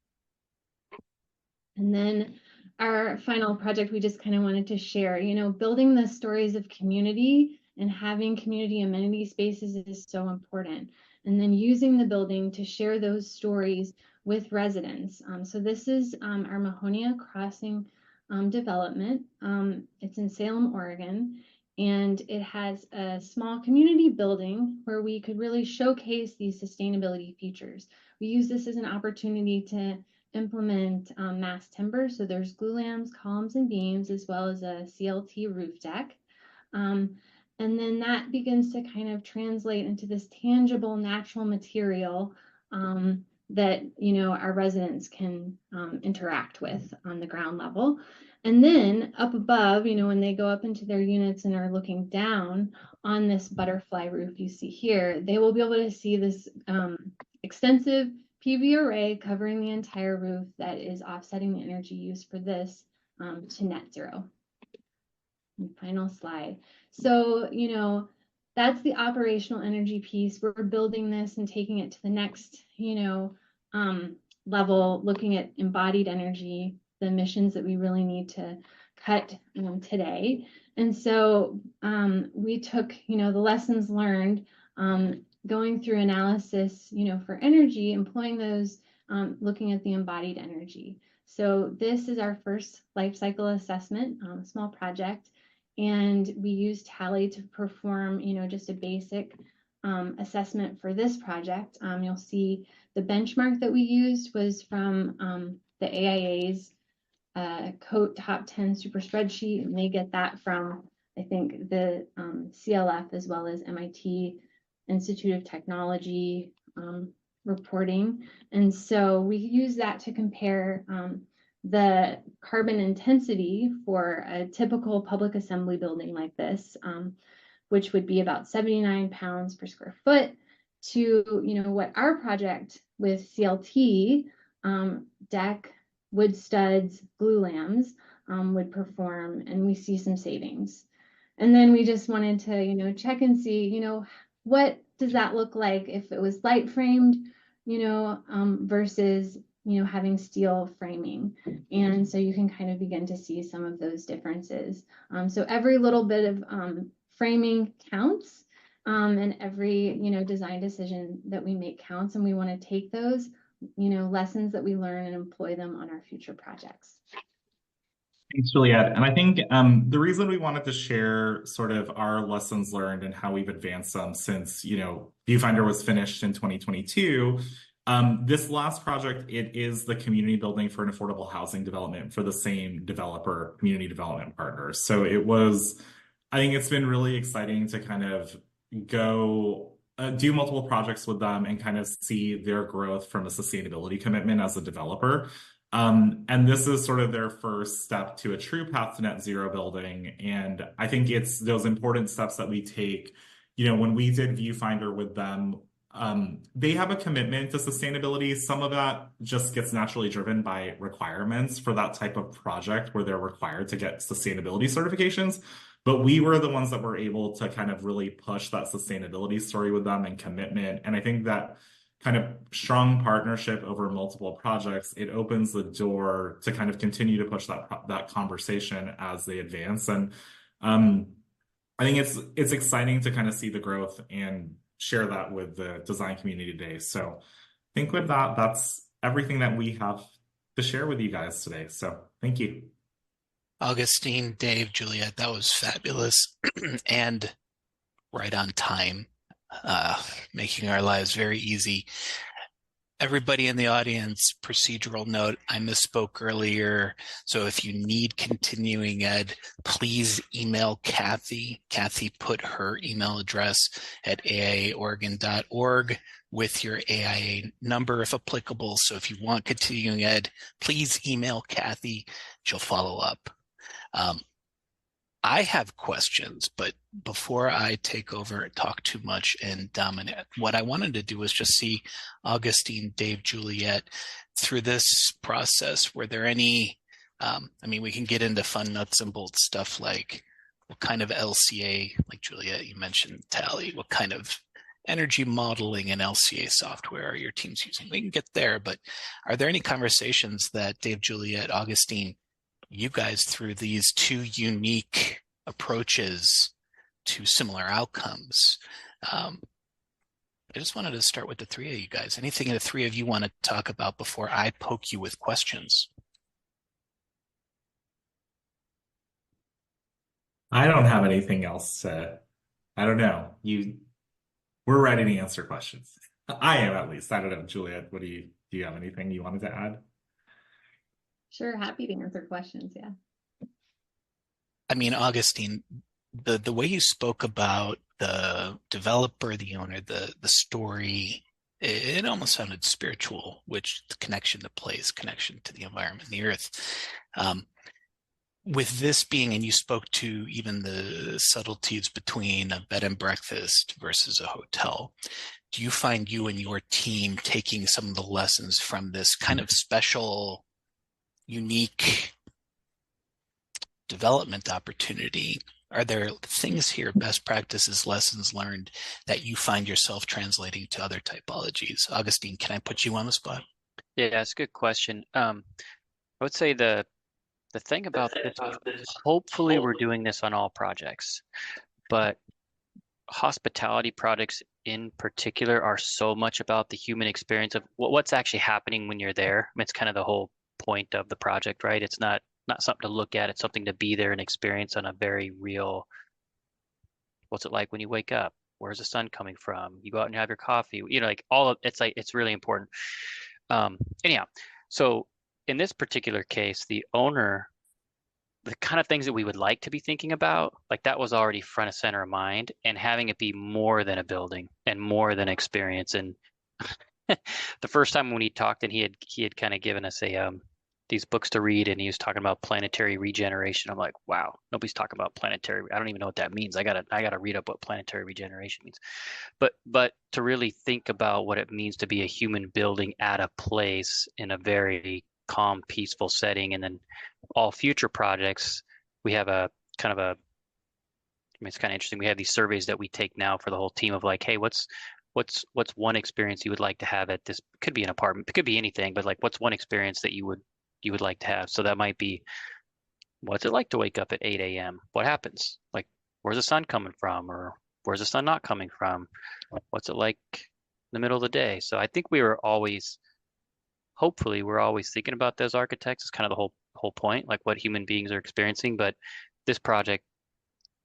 And then our final project we just kind of wanted to share, building the stories of community and having community amenity spaces is so important. And then using the building to share those stories with residents. So this is our Mahonia Crossing development. It's in Salem, Oregon, and it has a small community building where we could really showcase these sustainability features. We use this as an opportunity to implement mass timber. So there's glulam's, columns, and beams, as well as a CLT roof deck. And then that begins to kind of translate into this tangible natural material that, our residents can interact with on the ground level. And then up above, when they go up into their units and are looking down on this butterfly roof you see here, they will be able to see this extensive PV array covering the entire roof that is offsetting the energy use for this to net zero. final slide. So, that's the operational energy piece. We're building this and taking it to the next, level, looking at embodied energy, the emissions that we really need to cut today. And so we took, the lessons learned, going through analysis, for energy, employing those, looking at the embodied energy. So this is our first life cycle assessment, small project. And we used Tally to perform, just a basic assessment for this project. You'll see the benchmark that we used was from the AIA's COTE Top 10 Super Spreadsheet, and they get that from, I think, the CLF as well as MIT Institute of Technology reporting. And so we use that to compare the carbon intensity for a typical public assembly building like this, which would be about 79 pounds per square foot, to what our project with CLT, deck, wood studs, glue lambs would perform, and we see some savings. And then we just wanted to check and see what does that look like if it was light framed, versus having steel framing. And so you can kind of begin to see some of those differences. So every little bit of framing counts, and every design decision that we make counts, and we want to take those lessons that we learn and employ them on our future projects. Thanks, Juliet. And I think the reason we wanted to share sort of our lessons learned and how we've advanced them since, Viewfinder was finished in 2022, this last project, it is the community building for an affordable housing development for the same developer, community development partners. So I think it's been really exciting to kind of go do multiple projects with them and kind of see their growth from a sustainability commitment as a developer. And this is sort of their first step to a true path to net zero building. And I think it's those important steps that we take. When we did Viewfinder with them, they have a commitment to sustainability. Some of that just gets naturally driven by requirements for that type of project where they're required to get sustainability certifications. But we were the ones that were able to kind of really push that sustainability story with them and commitment. And I think that kind of strong partnership over multiple projects, it opens the door to kind of continue to push that conversation as they advance. And I think it's exciting to kind of see the growth and share that with the design community today. So I think with that, that's everything that we have to share with you guys today. So thank you. Augustine, Dave, Juliet, that was fabulous and right on time, making our lives very easy. Everybody in the audience, procedural note, I misspoke earlier. So if you need continuing ed, please email Kathy. Kathy put her email address at aiaoregon.org with your AIA number if applicable. So if you want continuing ed, please email Kathy. She'll follow up. I have questions, but before I take over and talk too much and dominate, what I wanted to do was just see Augustine, Dave, Juliet, through this process, were there any, we can get into fun nuts and bolts stuff like what kind of LCA, like Juliet, you mentioned Tally, what kind of energy modeling and LCA software are your teams using? We can get there, but are there any conversations that Dave, Juliet, Augustine, you guys through these two unique approaches to similar outcomes? I just wanted to start with the three of you guys. Anything the three of you want to talk about before I poke you with questions? I don't have anything else I don't know. We're ready to answer questions. I am, at least. I don't know, Juliet, do you have anything you wanted to add? Sure, happy to answer questions, yeah. Augustine, the way you spoke about the developer, the owner, the story, it almost sounded spiritual, which the connection to place, connection to the environment, the earth. With this being, and you spoke to even the subtleties between a bed and breakfast versus a hotel, do you find you and your team taking some of the lessons from this kind of special, unique development opportunity, are there things here, best practices, lessons learned, that you find yourself translating to other typologies? Augustine, can I put you on the spot? Yeah, that's a good question. I would say the thing about this, hopefully we're doing this on all projects, but hospitality projects in particular are so much about the human experience of what's actually happening when you're there. I mean, it's kind of the whole point of the project, right? It's not something to look at, it's something to be there and experience on a very real, what's it like when you wake up? Where's the sun coming from? You go out and have your coffee, like all of it's like it's really important. Anyhow, so in this particular case, the owner, the kind of things that we would like to be thinking about, like that was already front and center of mind, and having it be more than a building and more than experience. And the first time when he talked, and he had kind of given us these books to read, and he was talking about planetary regeneration. I'm like, wow, nobody's talking about planetary. I don't even know what that means. I gotta read up what planetary regeneration means. But to really think about what it means to be a human building at a place in a very calm, peaceful setting, and then all future projects, we have a kind of a. I mean, it's kind of interesting. We have these surveys that we take now for the whole team of like, hey, what's one experience you would like to have at this? Could be an apartment, it could be anything, but like, what's one experience that you would like to have? So that might be, what's it like to wake up at 8 a.m.? What happens? Like, where's the sun coming from, or where's the sun not coming from? What's it like in the middle of the day? So I think hopefully we're always thinking about those architects. It's kind of the whole point, like what human beings are experiencing. But this project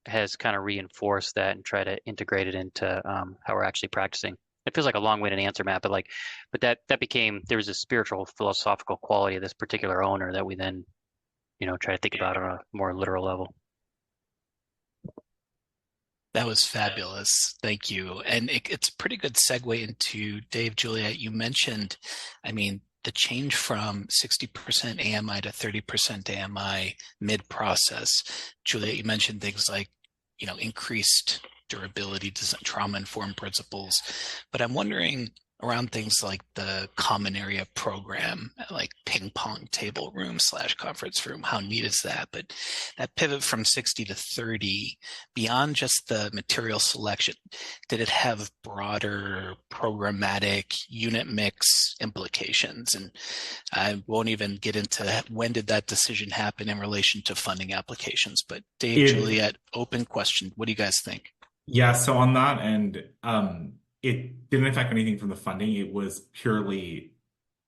has kind of reinforced that and try to integrate it into how we're actually practicing. It feels like a long-winded answer, Matt, but that became, there was a spiritual, philosophical quality of this particular owner that we then, try to think about on a more literal level. That was fabulous. Thank you. And it's a pretty good segue into Dave, Juliet. You mentioned, I mean, the change from 60% AMI to 30% AMI mid-process. Juliet, you mentioned things like, increased durability, trauma-informed principles. But I'm wondering around things like the common area program, like ping pong table room / conference room. How neat is that? But that pivot from 60 to 30, beyond just the material selection, did it have broader programmatic unit mix implications? And I won't even get into when did that decision happen in relation to funding applications. But Dave, Juliet, open question. What do you guys think? Yeah, so on that end, it didn't affect anything from the funding. It was purely,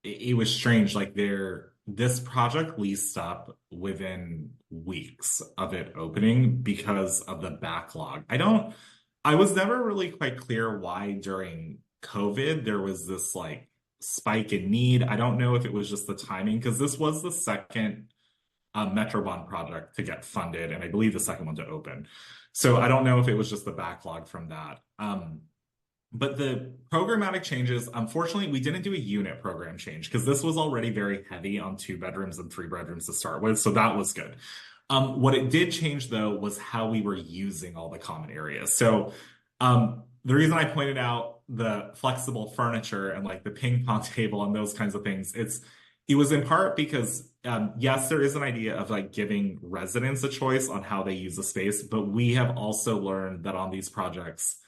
it was strange. Like this project leased up within weeks of it opening because of the backlog. I was never really quite clear why during COVID there was this like spike in need. I don't know if it was just the timing, because this was the second Metrobond project to get funded, and I believe the second one to open. So I don't know if it was just the backlog from that. But the programmatic changes, unfortunately, we didn't do a unit program change because this was already very heavy on 2 bedrooms and 3 bedrooms to start with. So that was good. What it did change, though, was how we were using all the common areas. So the reason I pointed out the flexible furniture and like the ping pong table and those kinds of things, it was in part because, yes, there is an idea of like giving residents a choice on how they use the space, but we have also learned that on these projects,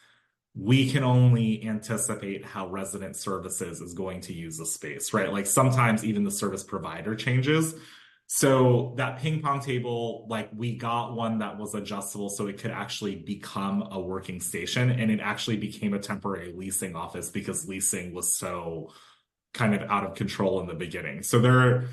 we can only anticipate how resident services is going to use the space, right? Like sometimes even the service provider changes. So that ping pong table, like we got one that was adjustable so it could actually become a working station, and it actually became a temporary leasing office because leasing was so kind of out of control in the beginning. So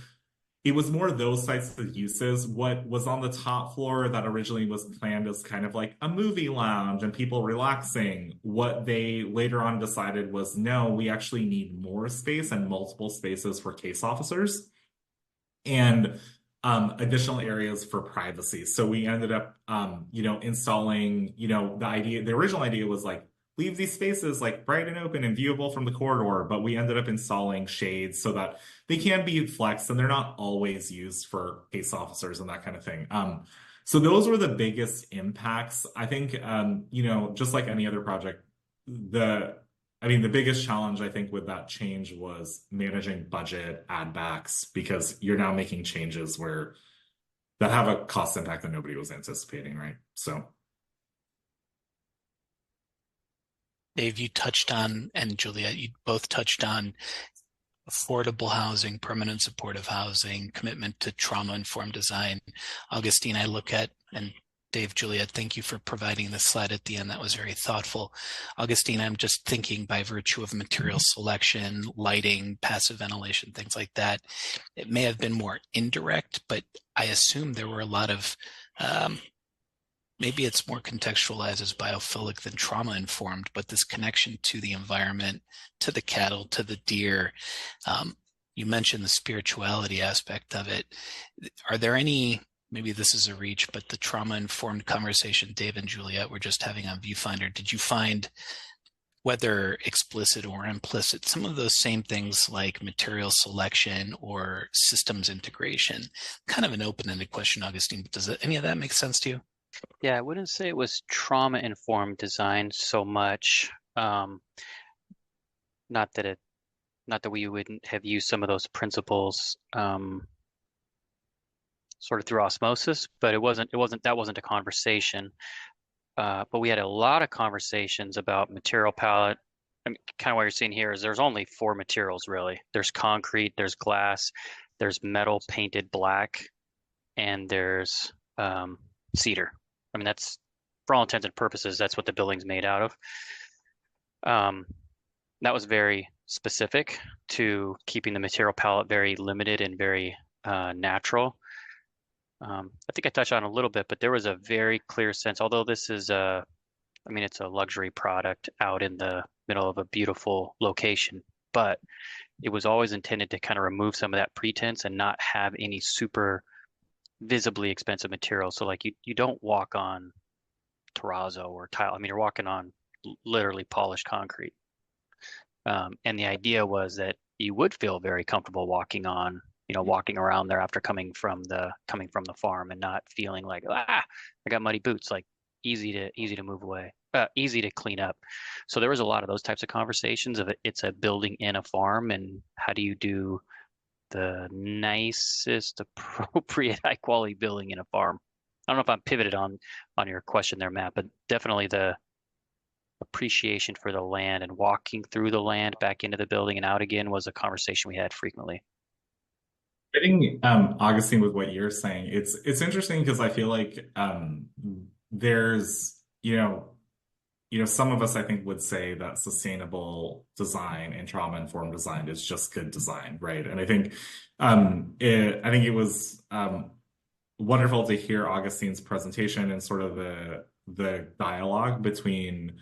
it was more those types of uses. What was on the top floor that originally was planned as kind of like a movie lounge and people relaxing, what they later on decided was, no, we actually need more space and multiple spaces for case officers and additional areas for privacy. So we ended up, installing, the original idea was like, leave these spaces like bright and open and viewable from the corridor, but we ended up installing shades so that they can be flexed and they're not always used for case officers and that kind of thing. So those were the biggest impacts. I think, just like any other project, the biggest challenge I think with that change was managing budget add backs, because you're now making changes where that have a cost impact that nobody was anticipating, right? So. Dave, you touched on, and Juliet, you both touched on affordable housing, permanent supportive housing, commitment to trauma-informed design. Augustine, I look at, and Dave, Juliet, thank you for providing the slide at the end. That was very thoughtful. Augustine, I'm just thinking by virtue of material selection, lighting, passive ventilation, things like that. It may have been more indirect, but I assume there were a lot of, maybe it's more contextualized as biophilic than trauma-informed, but this connection to the environment, to the cattle, to the deer. You mentioned the spirituality aspect of it. Are there any, maybe this is a reach, but the trauma-informed conversation Dave and Juliet were just having on Viewfinder, did you find, whether explicit or implicit, some of those same things like material selection or systems integration? Kind of an open-ended question, Augustine, but does any of that make sense to you? Yeah, I wouldn't say it was trauma-informed design so much. Not that we wouldn't have used some of those principles sort of through osmosis, but that wasn't a conversation. But we had a lot of conversations about material palette. I mean, kind of what you're seeing here is there's only 4 materials really. There's concrete, there's glass, there's metal painted black, and there's cedar. I mean, that's, for all intents and purposes, that's what the building's made out of. That was very specific to keeping the material palette very limited and very natural. I think I touched on it a little bit, but there was a very clear sense, although this is it's a luxury product out in the middle of a beautiful location, but it was always intended to kind of remove some of that pretense and not have any super visibly expensive materials. So like you don't walk on terrazzo or tile. I mean, you're walking on literally polished concrete. And the idea was that you would feel very comfortable walking around there after coming from the farm and not feeling like, I got muddy boots, like easy to move away, easy to clean up. So there was a lot of those types of conversations of it's a building in a farm, and how do you do the nicest, appropriate, high quality building in a farm. I don't know if I'm pivoted on your question there, Matt, but definitely the appreciation for the land and walking through the land back into the building and out again was a conversation we had frequently. I think Augustine, with what you're saying, it's interesting because I feel like there's some of us I think would say that sustainable design and trauma-informed design is just good design, right? And I think it was wonderful to hear Augustine's presentation and sort of the dialogue between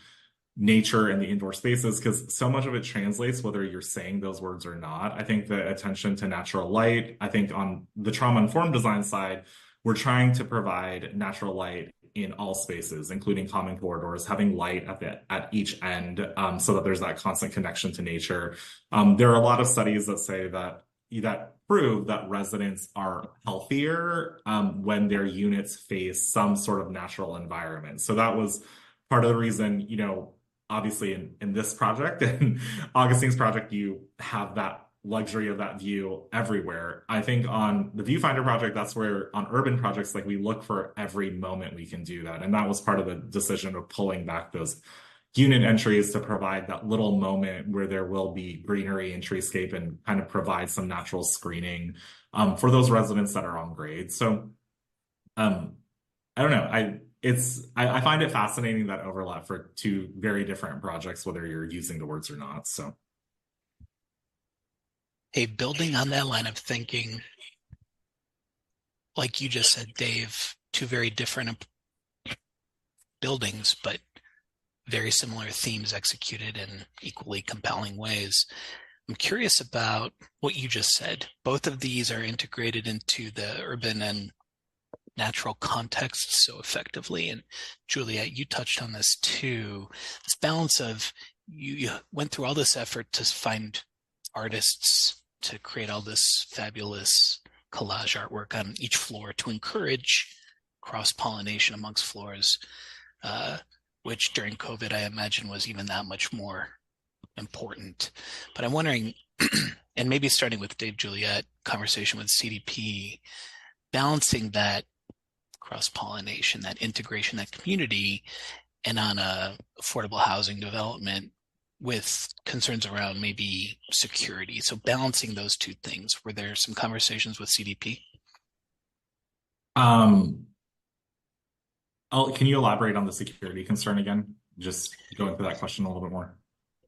nature and the indoor spaces, because so much of it translates whether you're saying those words or not. I think the attention to natural light, I think on the trauma-informed design side, we're trying to provide natural light in all spaces, including common corridors, having light at each end, so that there's that constant connection to nature. There are a lot of studies that say that prove that residents are healthier when their units face some sort of natural environment. So that was part of the reason, obviously in this project and Augustine's project, you have that luxury of that view everywhere. I think on the Viewfinder project, that's where on urban projects, like we look for every moment we can do that. And that was part of the decision of pulling back those unit entries to provide that little moment where there will be greenery and treescape and kind of provide some natural screening for those residents that are on grade. So I don't know. I find it fascinating that overlap for 2 very different projects, whether you're using the words or not. So. Hey, building on that line of thinking, like you just said, Dave, 2 very different buildings, but very similar themes executed in equally compelling ways. I'm curious about what you just said. Both of these are integrated into the urban and natural context so effectively. And Juliet, you touched on this too. This balance of you went through all this effort to find artists to create all this fabulous collage artwork on each floor to encourage cross-pollination amongst floors, which during COVID, I imagine was even that much more important. But I'm wondering, and maybe starting with Dave, Juliet, conversation with CDP, balancing that cross-pollination, that integration, that community, and on a affordable housing development with concerns around maybe security. So balancing those two things. Were there some conversations with CDP? Can you elaborate on the security concern again? Just going through that question a little bit more.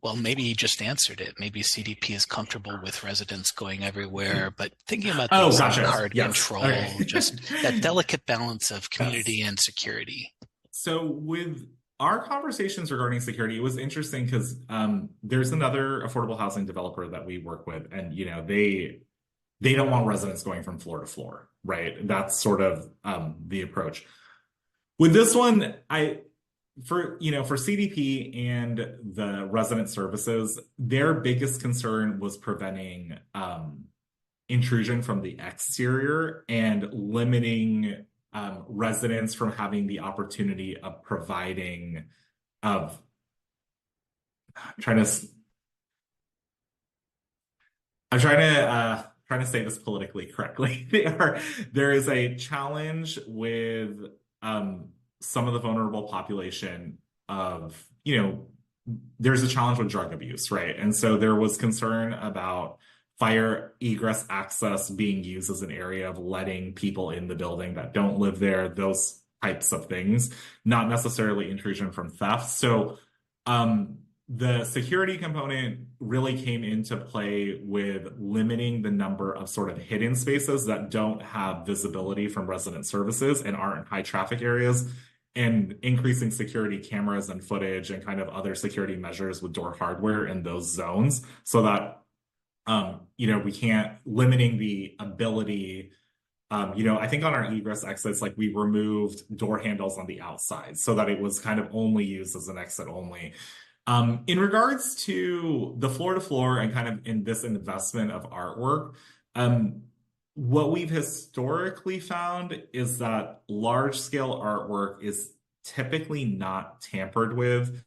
Well, maybe you just answered it. Maybe CDP is comfortable with residents going everywhere, but thinking about things like card control, just that delicate balance of community and security. So with our conversations regarding security, it was interesting because there's another affordable housing developer that we work with, and they don't want residents going from floor to floor, right? That's sort of the approach. With this one, for CDP and the resident services, their biggest concern was preventing intrusion from the exterior and limiting residents from having the opportunity of providing I'm trying to say this politically correctly. There is a challenge with some of the vulnerable population of, there's a challenge with drug abuse, right? And so there was concern about fire egress access being used as an area of letting people in the building that don't live there, those types of things, not necessarily intrusion from theft. So the security component really came into play with limiting the number of sort of hidden spaces that don't have visibility from resident services and aren't in high traffic areas, and increasing security cameras and footage and kind of other security measures with door hardware in those zones, so that we can't limiting the ability. I think on our egress exits, like we removed door handles on the outside so that it was kind of only used as an exit only. In regards to the floor to floor and kind of in this investment of artwork, what we've historically found is that large scale artwork is typically not tampered with.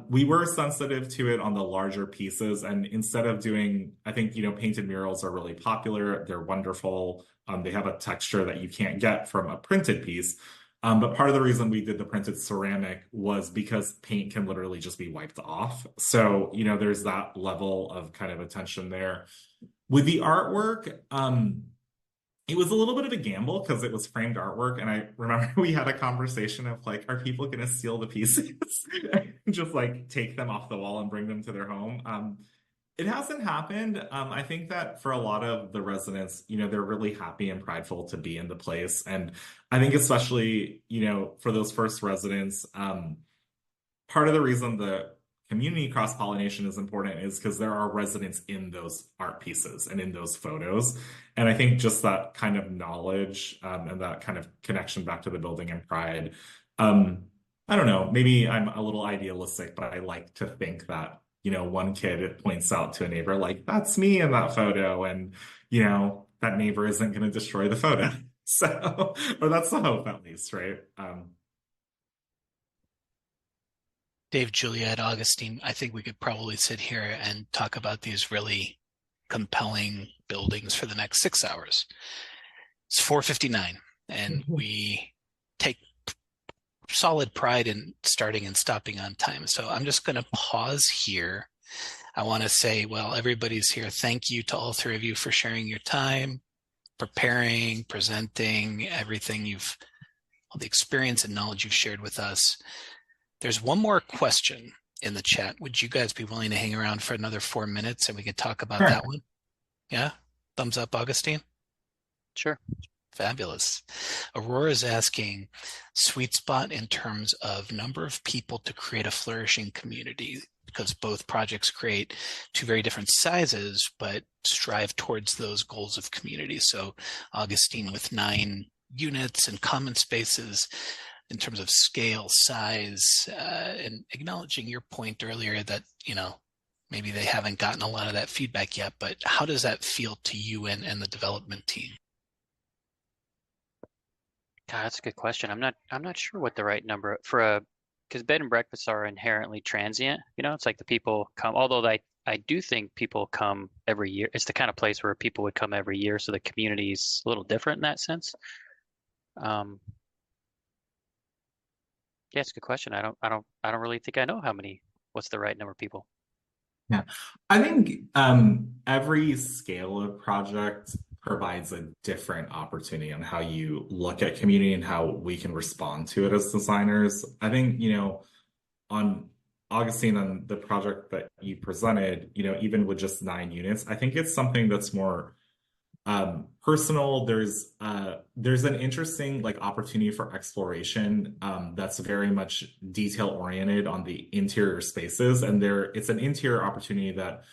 We were sensitive to it on the larger pieces, and instead of doing, I think, painted murals are really popular. They're wonderful. They have a texture that you can't get from a printed piece. But part of the reason we did the printed ceramic was because paint can literally just be wiped off. So, there's that level of kind of attention there. With the artwork, it was a little bit of a gamble because it was framed artwork. And I remember we had a conversation of like, are people going to steal the pieces and just like take them off the wall and bring them to their home? It hasn't happened. I think that for a lot of the residents, they're really happy and prideful to be in the place. And I think especially, for those first residents, part of the reason the community cross-pollination is important is because there are residents in those art pieces and in those photos. And I think just that kind of knowledge and that kind of connection back to the building and pride. I don't know, maybe I'm a little idealistic, but I like to think that, one kid points out to a neighbor, like, that's me in that photo. And, that neighbor isn't going to destroy the photo. So, or that's the hope at least, right? Dave, Juliet, Augustine, I think we could probably sit here and talk about these really compelling buildings for the next 6 hours. It's 4:59, and we take solid pride in starting and stopping on time. So I'm just going to pause here. I want to say, well, everybody's here. Thank you to all three of you for sharing your time, preparing, presenting, everything all the experience and knowledge you've shared with us. There's one more question in the chat. Would you guys be willing to hang around for another 4 minutes and we can talk about that one? Yeah? Thumbs up, Augustine? Sure. Fabulous. Aurora's asking, sweet spot in terms of number of people to create a flourishing community, because both projects create two very different sizes, but strive towards those goals of community. So Augustine with 9 units and common spaces, in terms of scale, size, and acknowledging your point earlier that, maybe they haven't gotten a lot of that feedback yet, but how does that feel to you and the development team? God, that's a good question. I'm not sure what the right number because bed and breakfasts are inherently transient. It's like the people come, although I do think people come every year. It's the kind of place where people would come every year. So the community is a little different in that sense. Yeah, it's a good question. I don't really think I know what's the right number of people. Yeah, I think every scale of project provides a different opportunity on how you look at community and how we can respond to it as designers. I think, on Augustine, on the project that you presented, even with just 9 units, I think it's something that's more personal. There's an interesting like opportunity for exploration that's very much detail oriented on the interior spaces, and it's an interior opportunity that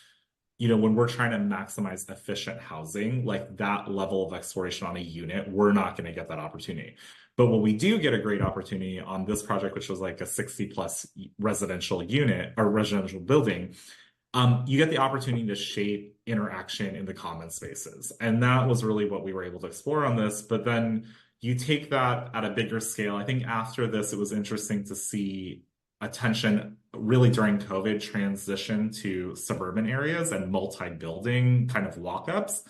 when we're trying to maximize efficient housing, like that level of exploration on a unit, we're not going to get that opportunity. But what we do get a great opportunity on this project, which was like a 60+ residential unit or residential building, you get the opportunity to shape interaction in the common spaces. And that was really what we were able to explore on this. But then you take that at a bigger scale. I think after this, it was interesting to see attention really during COVID transition to suburban areas and multi-building kind of walk-ups.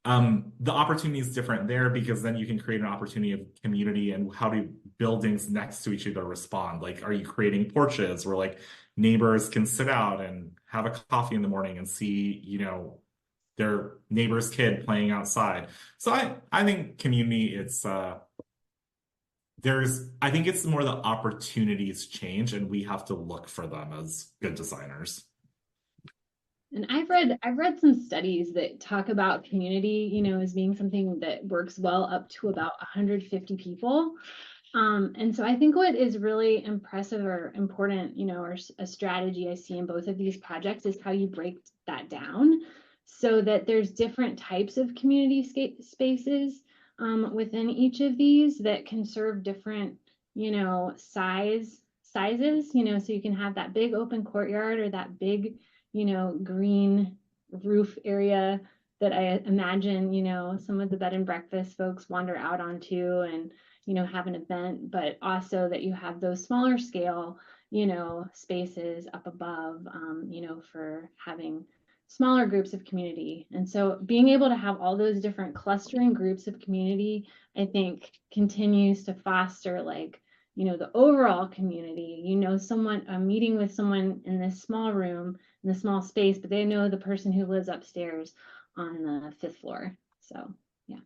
The opportunity is different there because then you can create an opportunity of community and how do buildings next to each other respond? Like, are you creating porches where like neighbors can sit out and have a coffee in the morning and see, their neighbor's kid playing outside? So I think community, I think it's more the opportunities change and we have to look for them as good designers. And I've read some studies that talk about community, as being something that works well up to about 150 people. And so I think what is really impressive or important, or a strategy I see in both of these projects is how you break that down so that there's different types of community spaces within each of these that can serve different, sizes, so you can have that big open courtyard or that big, green roof area that I imagine, some of the bed and breakfast folks wander out onto and, have an event, but also that you have those smaller scale, spaces up above, for having smaller groups of community. And so being able to have all those different clustering groups of community, I think continues to foster like, the overall community, someone, a meeting with someone in this small room, in the small space, but they know the person who lives upstairs on the 5th floor. So, yeah.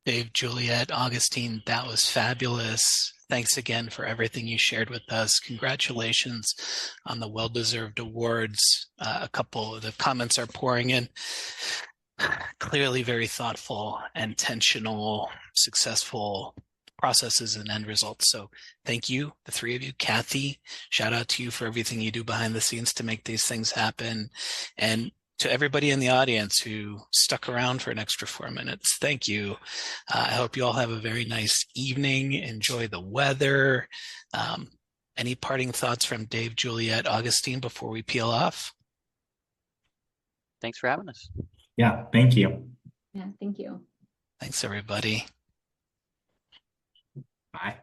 Dave, Juliet, Augustine, that was fabulous. Thanks again for everything you shared with us. Congratulations on the well-deserved awards. A couple of the comments are pouring in. Clearly very thoughtful, intentional, successful processes and end results. So thank you, the three of you. Kathy, shout out to you for everything you do behind the scenes to make these things happen. And to everybody in the audience who stuck around for an extra 4 minutes, thank you. I hope you all have a very nice evening. Enjoy the weather. Any parting thoughts from Dave, Juliet, Augustine before we peel off? Thanks for having us. Yeah, thank you. Yeah, thank you. Thanks, everybody. Bye.